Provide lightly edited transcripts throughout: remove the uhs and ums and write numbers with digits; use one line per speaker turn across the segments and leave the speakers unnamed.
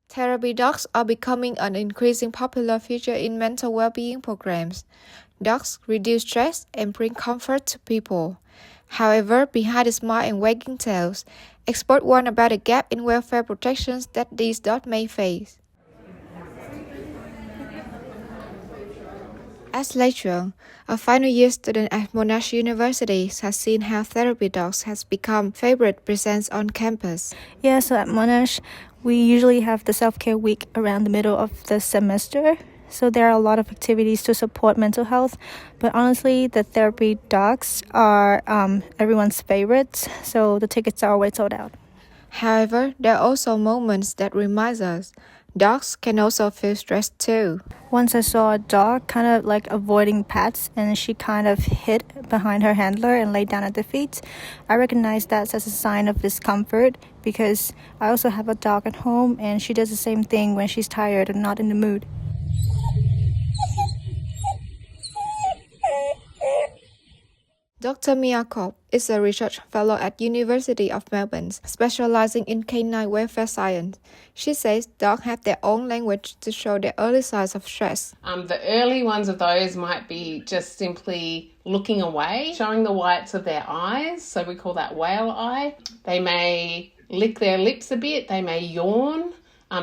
Therapy dogs are becoming an increasingly popular feature in mental well-being programs. Dogs reduce stress and bring comfort to people. However, behind the smile and wagging tails, experts warn about the gap in welfare protections that these dogs may face. ALJ331, a final year student at Monash University, has seen how therapy dogs has become favorite presence on campus.
Yeah, so at Monash, we usually have the self-care week around the middle of the semester. So there are a lot of activities to support mental health. But honestly, the therapy dogs are everyone's favorites. So the tickets are always sold out.
However, there are also moments that remind us dogs can also feel stressed too.
Once I saw a dog kind of like avoiding pets, and she kind of hid behind her handler and laid down at the feet. I recognized that as a sign of discomfort because I also have a dog at home and she does the same thing when she's tired and not in the mood.
Dr. Mia Kopp is a research fellow at University of Melbourne, specializing in canine welfare science. She says dogs have their own language to show their early signs of stress.
The early ones of those might be just simply looking away, showing the whites of their eyes, so we call that whale eye. They may lick their lips a bit, they may yawn.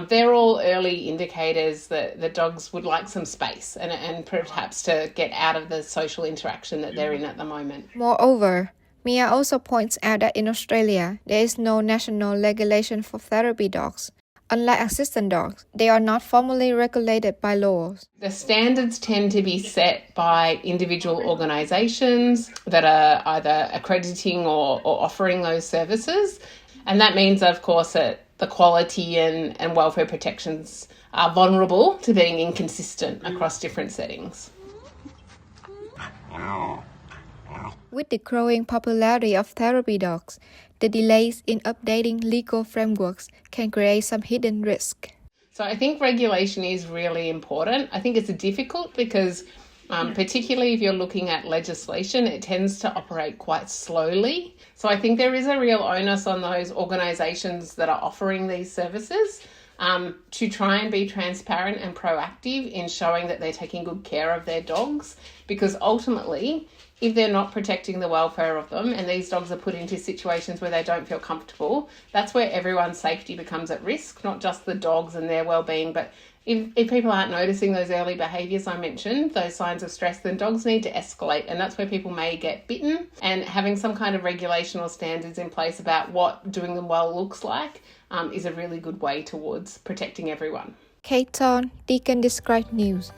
They're all early indicators that the dogs would like some space and perhaps to get out of the social interaction that they're in at the moment.
Moreover, Mia also points out that in Australia, there is no national regulation for therapy dogs. Unlike assistant dogs, they are not formally regulated by laws.
The standards tend to be set by individual organisations that are either accrediting or offering those services. And that means, of course, that the quality and welfare protections are vulnerable to being inconsistent across different settings.
With the growing popularity of therapy dogs, the delays in updating legal frameworks can create some hidden risk.
So I think regulation is really important. I think it's difficult because particularly if you're looking at legislation, it tends to operate quite slowly. So I think there is a real onus on those organisations that are offering these services to try and be transparent and proactive in showing that they're taking good care of their dogs, because ultimately, if they're not protecting the welfare of them and these dogs are put into situations where they don't feel comfortable, that's where everyone's safety becomes at risk, not just the dogs and their well-being, but if people aren't noticing those early behaviours I mentioned, those signs of stress, then dogs need to escalate, and that's where people may get bitten. And having some kind of regulation or standards in place about what doing them well looks like is a really good way towards protecting everyone.
Kate Thorne, Deacon Described News.